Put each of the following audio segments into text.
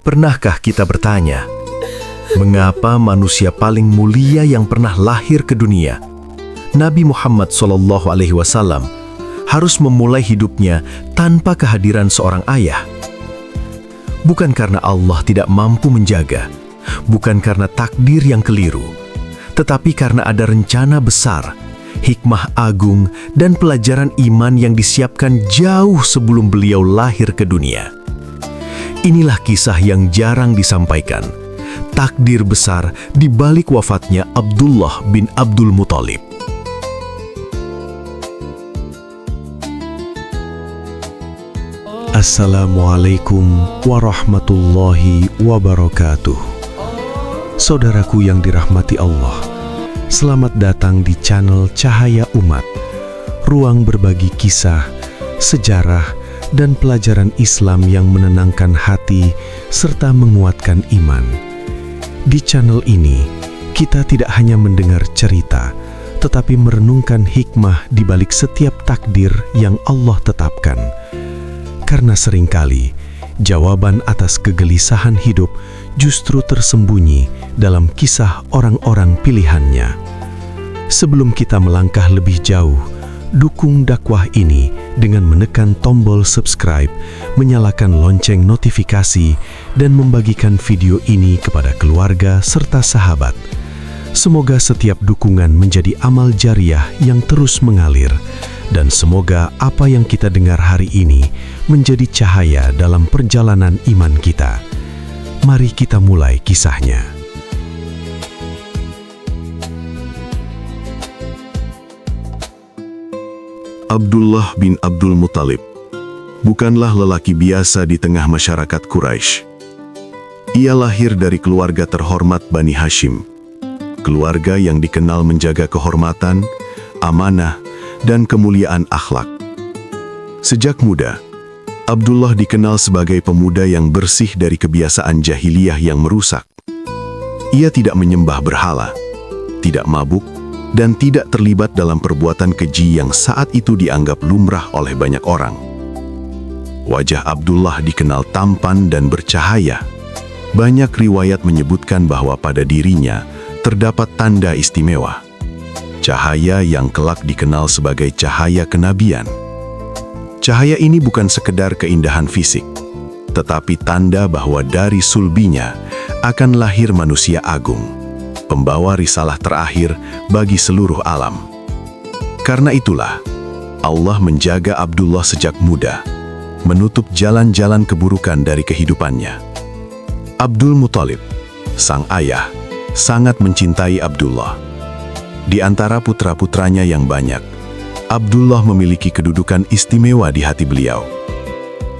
Pernahkah kita bertanya, mengapa manusia paling mulia yang pernah lahir ke dunia, Nabi Muhammad SAW, harus memulai hidupnya tanpa kehadiran seorang ayah? Bukan karena Allah tidak mampu menjaga, bukan karena takdir yang keliru, tetapi karena ada rencana besar, hikmah agung, dan pelajaran iman yang disiapkan jauh sebelum beliau lahir ke dunia. Inilah kisah yang jarang disampaikan, takdir besar di balik wafatnya Abdullah bin Abdul Muthalib. Assalamualaikum warahmatullahi wabarakatuh. Saudaraku yang dirahmati Allah, selamat datang di channel Cahaya Umat, ruang berbagi kisah, sejarah, dan pelajaran Islam yang menenangkan hati serta menguatkan iman. Di channel ini, kita tidak hanya mendengar cerita, tetapi merenungkan hikmah di balik setiap takdir yang Allah tetapkan. Karena seringkali, jawaban atas kegelisahan hidup justru tersembunyi dalam kisah orang-orang pilihannya. Sebelum kita melangkah lebih jauh, dukung dakwah ini dengan menekan tombol subscribe, menyalakan lonceng notifikasi, dan membagikan video ini kepada keluarga serta sahabat. Semoga setiap dukungan menjadi amal jariah yang terus mengalir, dan semoga apa yang kita dengar hari ini menjadi cahaya dalam perjalanan iman kita. Mari kita mulai kisahnya. Abdullah bin Abdul Muthalib bukanlah lelaki biasa di tengah masyarakat Quraisy. Ia lahir dari keluarga terhormat Bani Hashim, keluarga yang dikenal menjaga kehormatan, amanah, dan kemuliaan akhlak. Sejak muda, Abdullah dikenal sebagai pemuda yang bersih dari kebiasaan jahiliyah yang merusak. Ia tidak menyembah berhala, tidak mabuk, dan tidak terlibat dalam perbuatan keji yang saat itu dianggap lumrah oleh banyak orang. Wajah Abdullah dikenal tampan dan bercahaya. Banyak riwayat menyebutkan bahwa pada dirinya terdapat tanda istimewa, cahaya yang kelak dikenal sebagai cahaya kenabian. Cahaya ini bukan sekedar keindahan fisik, tetapi tanda bahwa dari sulbinya akan lahir manusia agung, pembawa risalah terakhir bagi seluruh alam. Karena itulah, Allah menjaga Abdullah sejak muda, menutup jalan-jalan keburukan dari kehidupannya. Abdul Muthalib, sang ayah, sangat mencintai Abdullah. Di antara putra-putranya yang banyak, Abdullah memiliki kedudukan istimewa di hati beliau.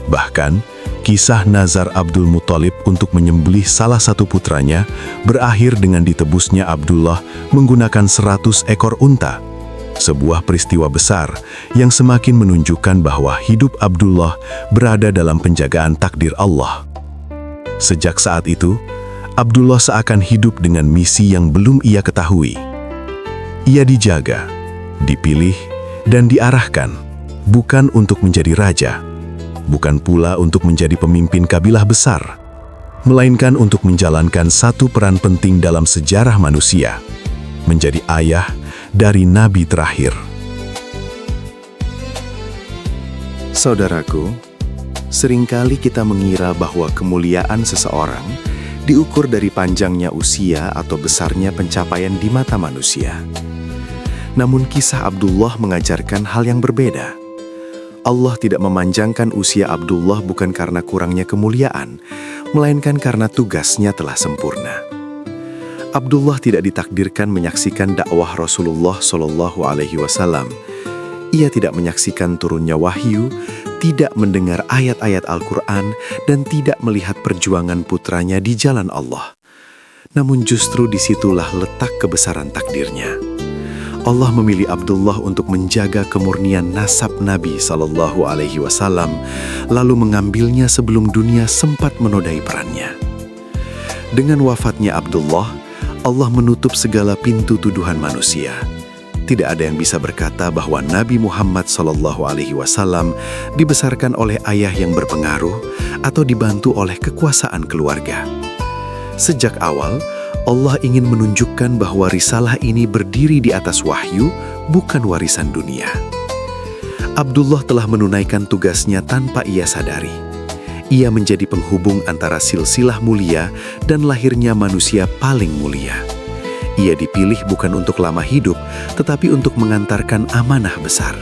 Bahkan, kisah nazar Abdul Muthalib untuk menyembelih salah satu putranya berakhir dengan ditebusnya Abdullah menggunakan 100 ekor unta. Sebuah peristiwa besar yang semakin menunjukkan bahwa hidup Abdullah berada dalam penjagaan takdir Allah. Sejak saat itu, Abdullah seakan hidup dengan misi yang belum ia ketahui. Ia dijaga, dipilih, dan diarahkan, bukan untuk menjadi raja, bukan pula untuk menjadi pemimpin kabilah besar, melainkan untuk menjalankan satu peran penting dalam sejarah manusia, menjadi ayah dari nabi terakhir. Saudaraku, seringkali kita mengira bahwa kemuliaan seseorang diukur dari panjangnya usia atau besarnya pencapaian di mata manusia. Namun kisah Abdullah mengajarkan hal yang berbeda. Allah tidak memanjangkan usia Abdullah bukan karena kurangnya kemuliaan, melainkan karena tugasnya telah sempurna. Abdullah tidak ditakdirkan menyaksikan dakwah Rasulullah SAW. Ia tidak menyaksikan turunnya wahyu, tidak mendengar ayat-ayat Al-Quran, dan tidak melihat perjuangan putranya di jalan Allah. Namun justru disitulah letak kebesaran takdirnya. Allah memilih Abdullah untuk menjaga kemurnian nasab Nabi SAW, lalu mengambilnya sebelum dunia sempat menodai perannya. Dengan wafatnya Abdullah, Allah menutup segala pintu tuduhan manusia. tidak ada yang bisa berkata bahwa Nabi Muhammad SAW dibesarkan oleh ayah yang berpengaruh atau dibantu oleh kekuasaan keluarga. Sejak awal, Allah ingin menunjukkan bahwa risalah ini berdiri di atas wahyu, bukan warisan dunia. Abdullah telah menunaikan tugasnya tanpa ia sadari. Ia menjadi penghubung antara silsilah mulia dan lahirnya manusia paling mulia. Ia dipilih bukan untuk lama hidup, tetapi untuk mengantarkan amanah besar.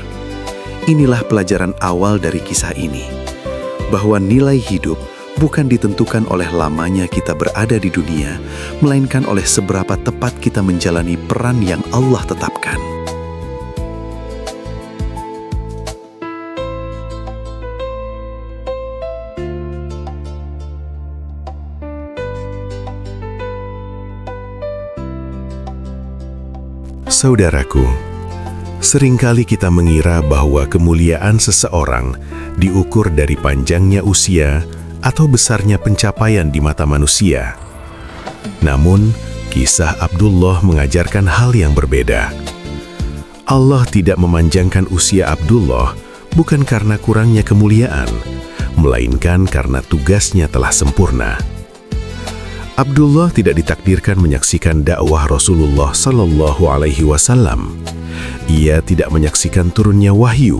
Inilah pelajaran awal dari kisah ini, bahwa nilai hidup bukan ditentukan oleh lamanya kita berada di dunia, melainkan oleh seberapa tepat kita menjalani peran yang Allah tetapkan. Saudaraku, seringkali kita mengira bahwa kemuliaan seseorang diukur dari panjangnya usia atau besarnya pencapaian di mata manusia. Namun, kisah Abdullah mengajarkan hal yang berbeda. Allah tidak memanjangkan usia Abdullah bukan karena kurangnya kemuliaan, melainkan karena tugasnya telah sempurna. Abdullah tidak ditakdirkan menyaksikan dakwah Rasulullah SAW. Ia tidak menyaksikan turunnya wahyu,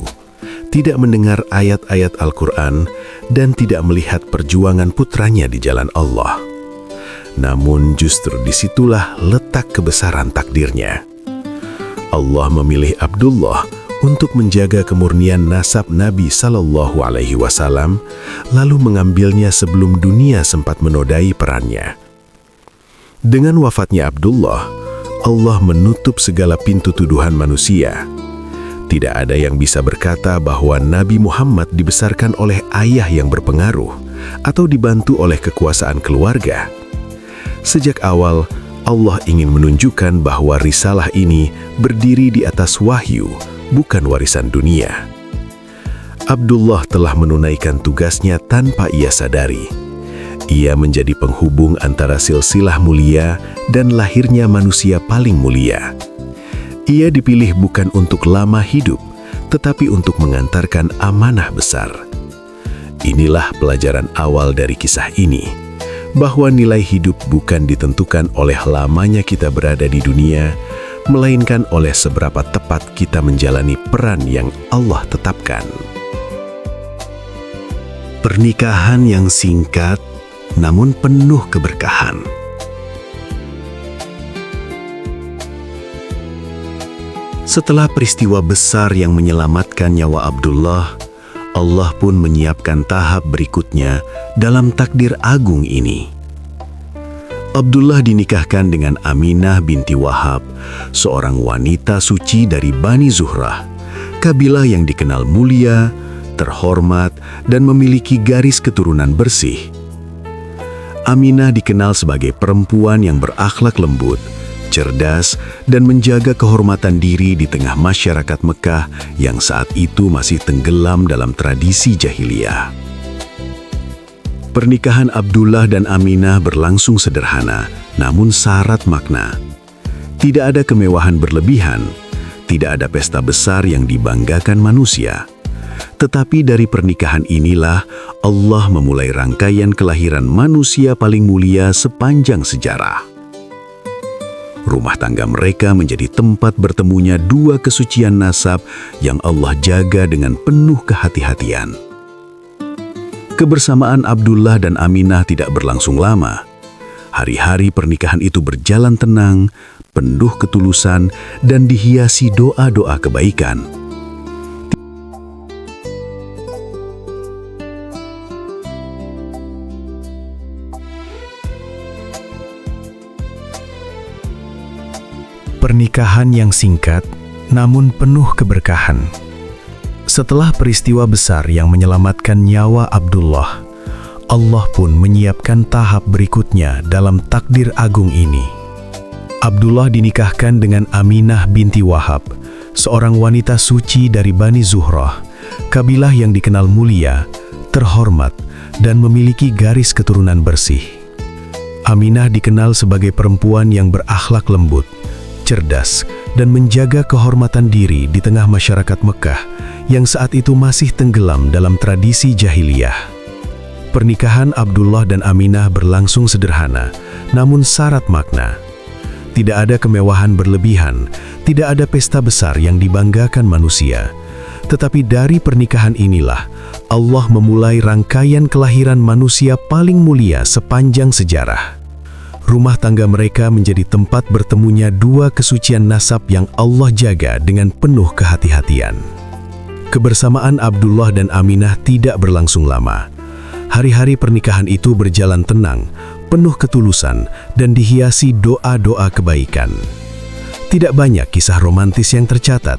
tidak mendengar ayat-ayat Al-Quran, dan tidak melihat perjuangan putranya di jalan Allah. Namun justru disitulah letak kebesaran takdirnya. Allah memilih Abdullah untuk menjaga kemurnian nasab Nabi SAW, lalu mengambilnya sebelum dunia sempat menodai perannya. Dengan wafatnya Abdullah, Allah menutup segala pintu tuduhan manusia. Tidak ada yang bisa berkata bahwa Nabi Muhammad dibesarkan oleh ayah yang berpengaruh atau dibantu oleh kekuasaan keluarga. Sejak awal, Allah ingin menunjukkan bahwa risalah ini berdiri di atas wahyu, bukan warisan dunia. Abdullah telah menunaikan tugasnya tanpa ia sadari. Ia menjadi penghubung antara silsilah mulia dan lahirnya manusia paling mulia. Ia dipilih bukan untuk lama hidup, tetapi untuk mengantarkan amanah besar. Inilah pelajaran awal dari kisah ini, bahwa nilai hidup bukan ditentukan oleh lamanya kita berada di dunia, melainkan oleh seberapa tepat kita menjalani peran yang Allah tetapkan. Pernikahan yang singkat namun penuh keberkahan. Setelah peristiwa besar yang menyelamatkan nyawa Abdullah, Allah pun menyiapkan tahap berikutnya dalam takdir agung ini. Abdullah dinikahkan dengan Aminah binti Wahab, seorang wanita suci dari Bani Zuhrah, kabilah yang dikenal mulia, terhormat, dan memiliki garis keturunan bersih. Aminah dikenal sebagai perempuan yang berakhlak lembut, cerdas, dan menjaga kehormatan diri di tengah masyarakat Mekah yang saat itu masih tenggelam dalam tradisi jahiliyah. Pernikahan Abdullah dan Aminah berlangsung sederhana, namun syarat makna. Tidak ada kemewahan berlebihan, tidak ada pesta besar yang dibanggakan manusia. Tetapi dari pernikahan inilah Allah memulai rangkaian kelahiran manusia paling mulia sepanjang sejarah. Rumah tangga mereka menjadi tempat bertemunya dua kesucian nasab yang Allah jaga dengan penuh kehati-hatian. Kebersamaan Abdullah dan Aminah tidak berlangsung lama. Hari-hari pernikahan itu berjalan tenang, penuh ketulusan, dan dihiasi doa-doa kebaikan. Pernikahan yang singkat, namun penuh keberkahan. Setelah peristiwa besar yang menyelamatkan nyawa Abdullah, Allah pun menyiapkan tahap berikutnya dalam takdir agung ini. Abdullah dinikahkan dengan Aminah binti Wahab, seorang wanita suci dari Bani Zuhrah, kabilah yang dikenal mulia, terhormat, dan memiliki garis keturunan bersih. Aminah dikenal sebagai perempuan yang berakhlak lembut, cerdas, dan menjaga kehormatan diri di tengah masyarakat Mekah yang saat itu masih tenggelam dalam tradisi jahiliyah. Pernikahan Abdullah dan Aminah berlangsung sederhana, namun syarat makna. Tidak ada kemewahan berlebihan, tidak ada pesta besar yang dibanggakan manusia. Tetapi dari pernikahan inilah Allah memulai rangkaian kelahiran manusia paling mulia sepanjang sejarah. Rumah tangga mereka menjadi tempat bertemunya dua kesucian nasab yang Allah jaga dengan penuh kehati-hatian. Kebersamaan Abdullah dan Aminah tidak berlangsung lama. Hari-hari pernikahan itu berjalan tenang, penuh ketulusan, dan dihiasi doa-doa kebaikan. Tidak banyak kisah romantis yang tercatat,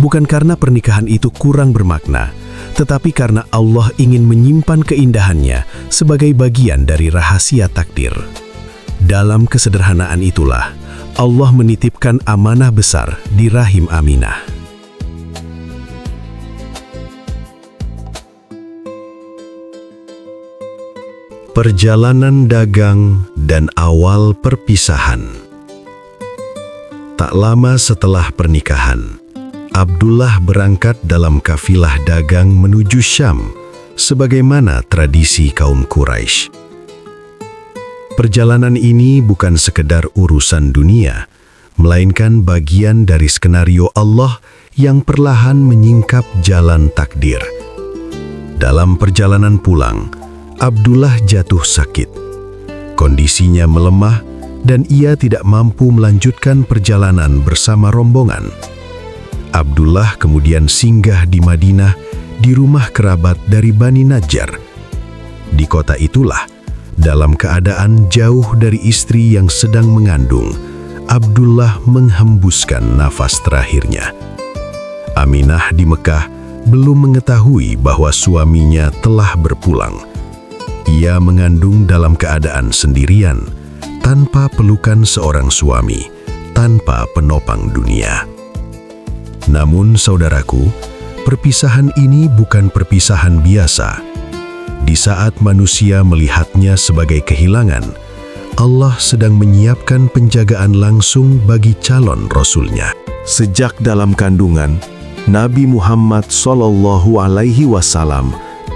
bukan karena pernikahan itu kurang bermakna, tetapi karena Allah ingin menyimpan keindahannya sebagai bagian dari rahasia takdir. Dalam kesederhanaan itulah, Allah menitipkan amanah besar di rahim Aminah. Perjalanan dagang dan awal perpisahan. Tak lama setelah pernikahan, Abdullah berangkat dalam kafilah dagang menuju Syam, sebagaimana tradisi kaum Quraisy. Perjalanan ini bukan sekedar urusan dunia, melainkan bagian dari skenario Allah yang perlahan menyingkap jalan takdir. Dalam perjalanan pulang, Abdullah jatuh sakit. Kondisinya melemah dan ia tidak mampu melanjutkan perjalanan bersama rombongan. Abdullah kemudian singgah di Madinah di rumah kerabat dari Bani Najjar. Di kota itulah, dalam keadaan jauh dari istri yang sedang mengandung, Abdullah menghembuskan nafas terakhirnya. Aminah di Mekah belum mengetahui bahwa suaminya telah berpulang. Ia mengandung dalam keadaan sendirian, tanpa pelukan seorang suami, tanpa penopang dunia. Namun saudaraku, perpisahan ini bukan perpisahan biasa. Di saat manusia melihatnya sebagai kehilangan, Allah sedang menyiapkan penjagaan langsung bagi calon Rasul-Nya. Sejak dalam kandungan, Nabi Muhammad SAW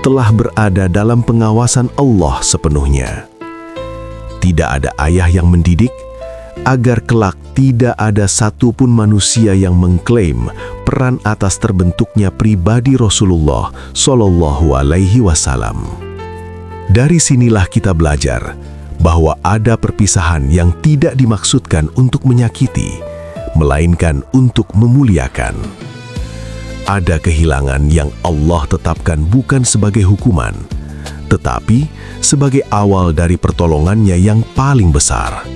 telah berada dalam pengawasan Allah sepenuhnya. Tidak ada ayah yang mendidik, agar kelak tidak ada satupun manusia yang mengklaim peran atas terbentuknya pribadi Rasulullah SAW. Dari sinilah kita belajar bahwa ada perpisahan yang tidak dimaksudkan untuk menyakiti, melainkan untuk memuliakan. Ada kehilangan yang Allah tetapkan bukan sebagai hukuman, tetapi sebagai awal dari pertolongannya yang paling besar.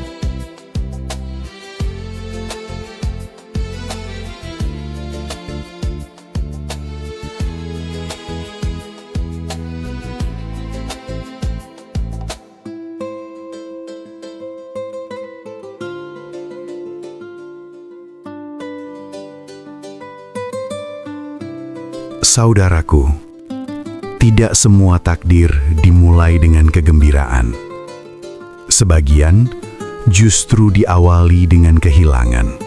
Saudaraku, tidak semua takdir dimulai dengan kegembiraan. Sebagian justru diawali dengan kehilangan.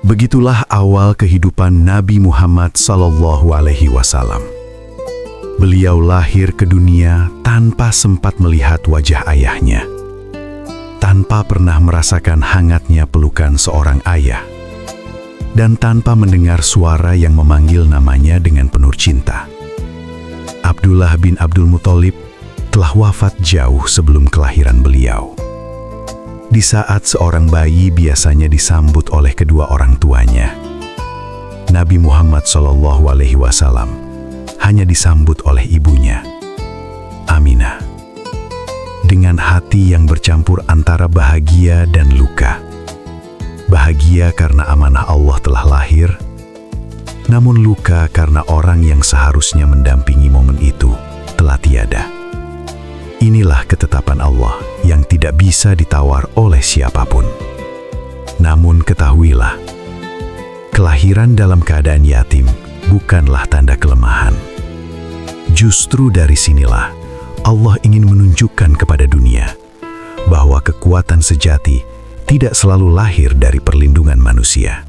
Begitulah awal kehidupan Nabi Muhammad SAW. Beliau lahir ke dunia tanpa sempat melihat wajah ayahnya, tanpa pernah merasakan hangatnya pelukan seorang ayah, dan tanpa mendengar suara yang memanggil namanya dengan penuh cinta. Abdullah bin Abdul Muthalib telah wafat jauh sebelum kelahiran beliau. Di saat seorang bayi biasanya disambut oleh kedua orang tuanya, Nabi Muhammad SAW hanya disambut oleh ibunya, Aminah, dengan hati yang bercampur antara bahagia dan luka. Bahagia karena amanah Allah telah lahir, namun luka karena orang yang seharusnya mendampingi momen itu telah tiada. Inilah ketetapan Allah yang tidak bisa ditawar oleh siapapun. Namun ketahuilah, kelahiran dalam keadaan yatim bukanlah tanda kelemahan. Justru dari sinilah Allah ingin menunjukkan kepada dunia bahwa kekuatan sejati tidak selalu lahir dari perlindungan manusia,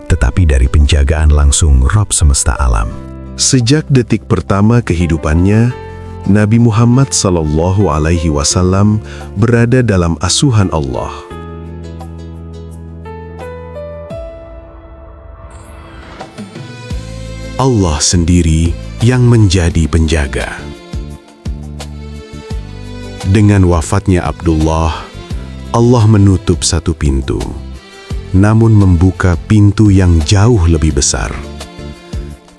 tetapi dari penjagaan langsung Rabb semesta alam. Sejak detik pertama kehidupannya, Nabi Muhammad SAW berada dalam asuhan Allah. Allah sendiri yang menjadi penjaga. Dengan wafatnya Abdullah, Allah menutup satu pintu, namun membuka pintu yang jauh lebih besar.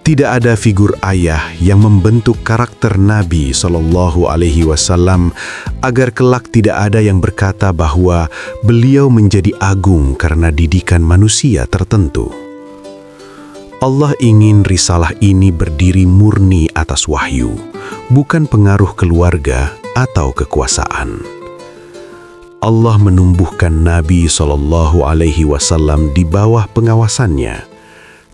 Tidak ada figur ayah yang membentuk karakter Nabi SAW agar kelak tidak ada yang berkata bahwa beliau menjadi agung karena didikan manusia tertentu. Allah ingin risalah ini berdiri murni atas wahyu, bukan pengaruh keluarga atau kekuasaan. Allah menumbuhkan Nabi SAW di bawah pengawasannya,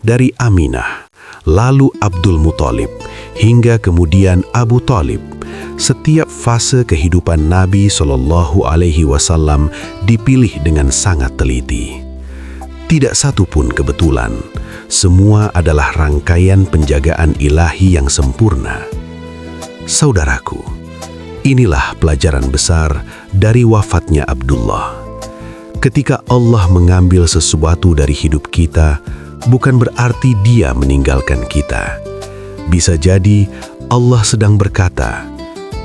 dari Aminah, lalu Abdul Muthalib, hingga kemudian Abu Thalib. Setiap fase kehidupan Nabi SAW dipilih dengan sangat teliti. Tidak satu pun kebetulan, semua adalah rangkaian penjagaan ilahi yang sempurna. Saudaraku, inilah pelajaran besar dari wafatnya Abdullah. Ketika Allah mengambil sesuatu dari hidup kita, bukan berarti Dia meninggalkan kita. Bisa jadi Allah sedang berkata,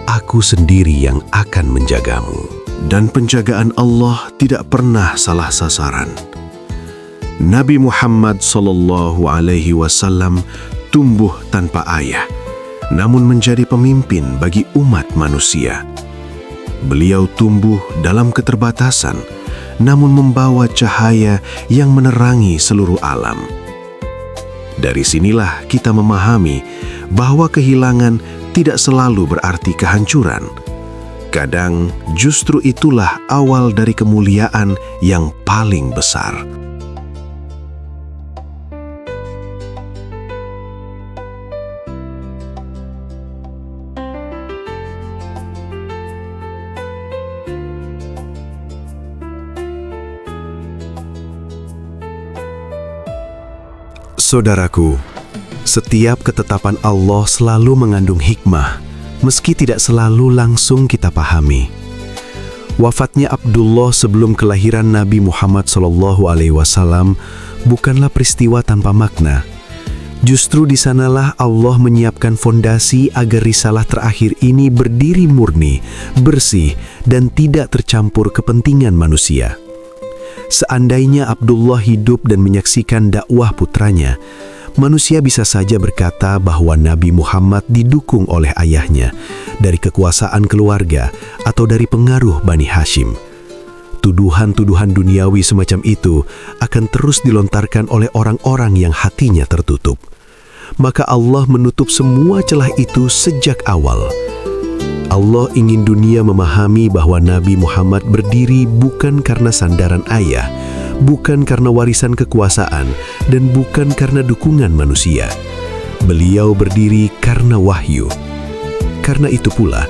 "Aku sendiri yang akan menjagamu." Dan penjagaan Allah tidak pernah salah sasaran. Nabi Muhammad SAW tumbuh tanpa ayah, namun menjadi pemimpin bagi umat manusia. Beliau tumbuh dalam keterbatasan, namun membawa cahaya yang menerangi seluruh alam. Dari sinilah kita memahami bahwa kehilangan tidak selalu berarti kehancuran. Kadang justru itulah awal dari kemuliaan yang paling besar. Saudaraku, setiap ketetapan Allah selalu mengandung hikmah, meski tidak selalu langsung kita pahami. Wafatnya Abdullah sebelum kelahiran Nabi Muhammad SAW bukanlah peristiwa tanpa makna. Justru di sanalah Allah menyiapkan fondasi agar risalah terakhir ini berdiri murni, bersih, dan tidak tercampur kepentingan manusia. Seandainya Abdullah hidup dan menyaksikan dakwah putranya, manusia bisa saja berkata bahwa Nabi Muhammad didukung oleh ayahnya, dari kekuasaan keluarga, atau dari pengaruh Bani Hashim. Tuduhan-tuduhan duniawi semacam itu akan terus dilontarkan oleh orang-orang yang hatinya tertutup. Maka Allah menutup semua celah itu sejak awal. Allah ingin dunia memahami bahwa Nabi Muhammad berdiri bukan karena sandaran ayah, bukan karena warisan kekuasaan, dan bukan karena dukungan manusia. Beliau berdiri karena wahyu. Karena itu pula,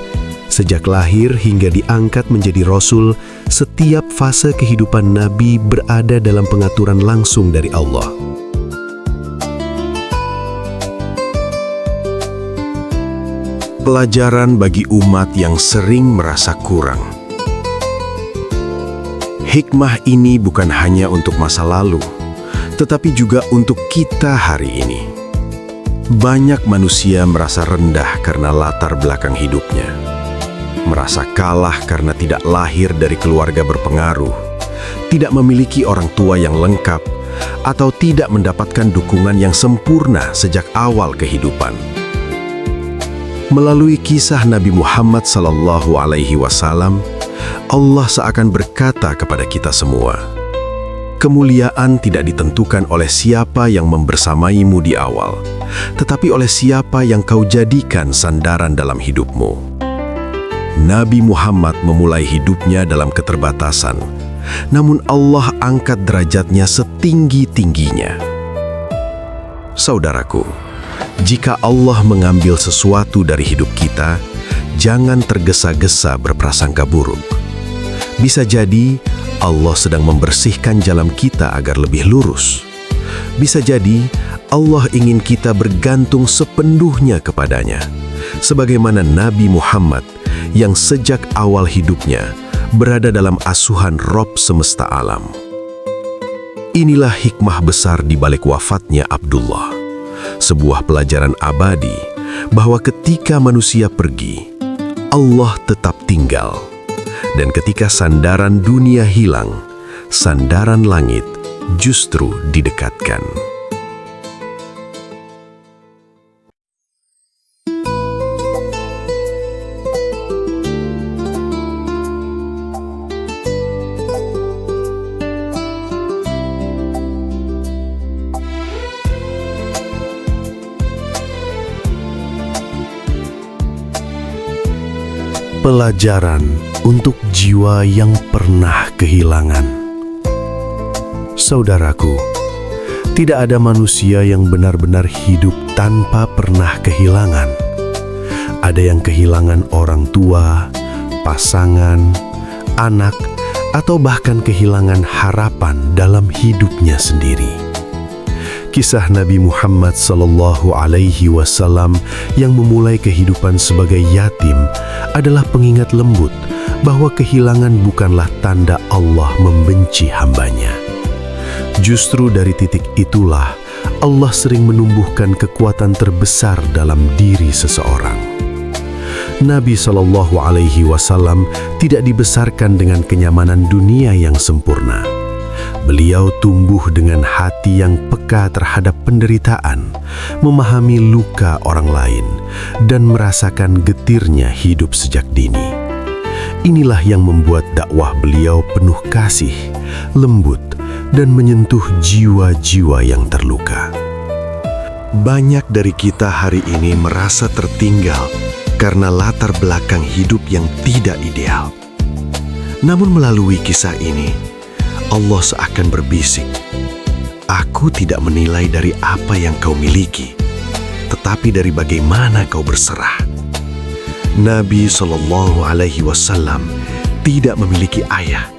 sejak lahir hingga diangkat menjadi Rasul, setiap fase kehidupan Nabi berada dalam pengaturan langsung dari Allah. Pelajaran bagi umat yang sering merasa kurang. Hikmah ini bukan hanya untuk masa lalu, tetapi juga untuk kita hari ini. Banyak manusia merasa rendah karena latar belakang hidupnya, merasa kalah karena tidak lahir dari keluarga berpengaruh, tidak memiliki orang tua yang lengkap, atau tidak mendapatkan dukungan yang sempurna sejak awal kehidupan. Melalui kisah Nabi Muhammad SAW, Allah seakan berkata kepada kita semua, kemuliaan tidak ditentukan oleh siapa yang membersamaimu di awal, tetapi oleh siapa yang kau jadikan sandaran dalam hidupmu. Nabi Muhammad memulai hidupnya dalam keterbatasan, namun Allah angkat derajatnya setinggi-tingginya. Saudaraku, jika Allah mengambil sesuatu dari hidup kita, jangan tergesa-gesa berprasangka buruk. Bisa jadi Allah sedang membersihkan jalan kita agar lebih lurus. Bisa jadi Allah ingin kita bergantung sepenuhnya kepadanya, sebagaimana Nabi Muhammad yang sejak awal hidupnya berada dalam asuhan Rob semesta alam. Inilah hikmah besar di balik wafatnya Abdullah, sebuah pelajaran abadi bahwa ketika manusia pergi, Allah tetap tinggal. Dan ketika sandaran dunia hilang, sandaran langit justru didekatkan. Pelajaran untuk jiwa yang pernah kehilangan. Saudaraku, tidak ada manusia yang benar-benar hidup tanpa pernah kehilangan. Ada yang kehilangan orang tua, pasangan, anak, atau bahkan kehilangan harapan dalam hidupnya sendiri. Kisah Nabi Muhammad SAW yang memulai kehidupan sebagai yatim adalah pengingat lembut bahwa kehilangan bukanlah tanda Allah membenci hambanya. Justru dari titik itulah Allah sering menumbuhkan kekuatan terbesar dalam diri seseorang. Nabi SAW tidak dibesarkan dengan kenyamanan dunia yang sempurna. Beliau tumbuh dengan hati yang peka terhadap penderitaan, memahami luka orang lain, dan merasakan getirnya hidup sejak dini. Inilah yang membuat dakwah beliau penuh kasih, lembut, dan menyentuh jiwa-jiwa yang terluka. Banyak dari kita hari ini merasa tertinggal karena latar belakang hidup yang tidak ideal. Namun melalui kisah ini, Allah seakan berbisik, "Aku tidak menilai dari apa yang kau miliki, tetapi dari bagaimana kau berserah." Nabi SAW tidak memiliki ayah,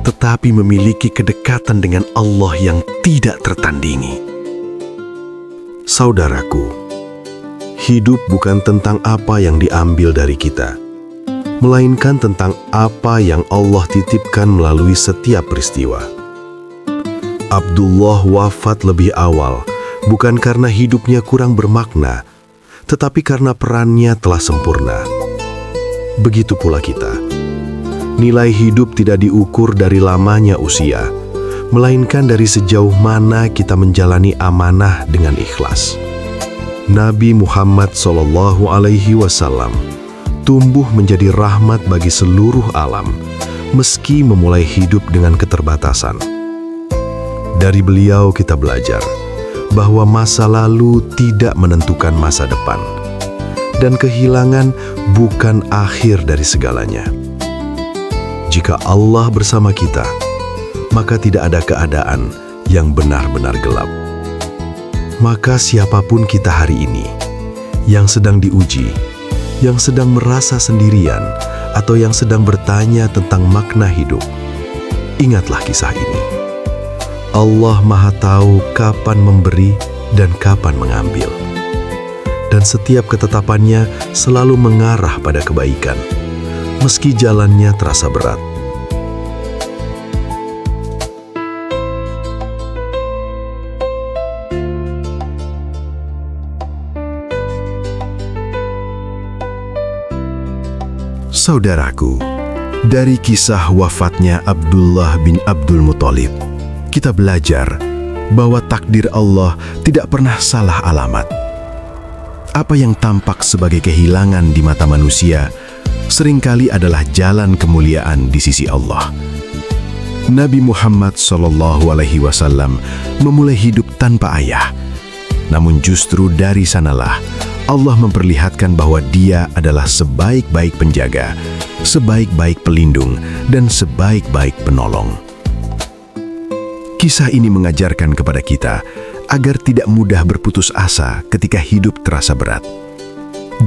tetapi memiliki kedekatan dengan Allah yang tidak tertandingi. Saudaraku, hidup bukan tentang apa yang diambil dari kita, melainkan tentang apa yang Allah titipkan melalui setiap peristiwa. Abdullah wafat lebih awal, bukan karena hidupnya kurang bermakna, tetapi karena perannya telah sempurna. Begitu pula kita. Nilai hidup tidak diukur dari lamanya usia, melainkan dari sejauh mana kita menjalani amanah dengan ikhlas. Nabi Muhammad SAW tumbuh menjadi rahmat bagi seluruh alam, meski memulai hidup dengan keterbatasan. Dari beliau kita belajar bahwa masa lalu tidak menentukan masa depan, dan kehilangan bukan akhir dari segalanya. Jika Allah bersama kita, maka tidak ada keadaan yang benar-benar gelap. Maka siapapun kita hari ini, yang sedang diuji, yang sedang merasa sendirian, atau yang sedang bertanya tentang makna hidup, ingatlah kisah ini. Allah Maha Tahu kapan memberi dan kapan mengambil. Dan setiap ketetapannya selalu mengarah pada kebaikan, meski jalannya terasa berat. Saudaraku, dari kisah wafatnya Abdullah bin Abdul Muthalib, kita belajar bahwa takdir Allah tidak pernah salah alamat. Apa yang tampak sebagai kehilangan di mata manusia, seringkali adalah jalan kemuliaan di sisi Allah. Nabi Muhammad SAW memulai hidup tanpa ayah. Namun justru dari sanalah Allah memperlihatkan bahwa Dia adalah sebaik-baik penjaga, sebaik-baik pelindung, dan sebaik-baik penolong. Kisah ini mengajarkan kepada kita agar tidak mudah berputus asa ketika hidup terasa berat.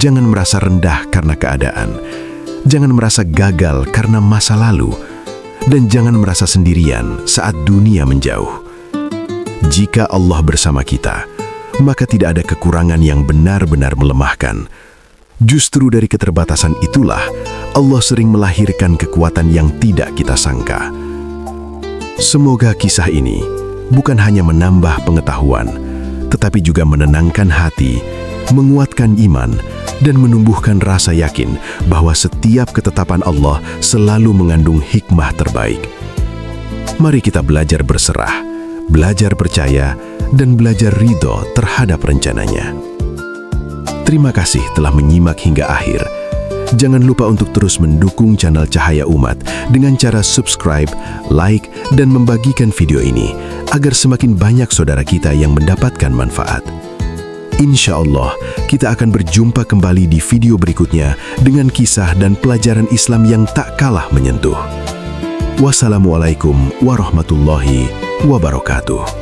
Jangan merasa rendah karena keadaan. Jangan merasa gagal karena masa lalu. dan jangan merasa sendirian saat dunia menjauh. Jika Allah bersama kita, maka tidak ada kekurangan yang benar-benar melemahkan. Justru dari keterbatasan itulah Allah sering melahirkan kekuatan yang tidak kita sangka. Semoga kisah ini bukan hanya menambah pengetahuan, tetapi juga menenangkan hati, menguatkan iman, dan menumbuhkan rasa yakin bahwa setiap ketetapan Allah selalu mengandung hikmah terbaik. Mari kita belajar berserah, belajar percaya, dan belajar ridho terhadap rencananya. Terima kasih telah menyimak hingga akhir. Jangan lupa untuk terus mendukung channel Cahaya Umat dengan cara subscribe, like, dan membagikan video ini agar semakin banyak saudara kita yang mendapatkan manfaat. Insya Allah, kita akan berjumpa kembali di video berikutnya dengan kisah dan pelajaran Islam yang tak kalah menyentuh. Wassalamualaikum warahmatullahi wabarakatuh.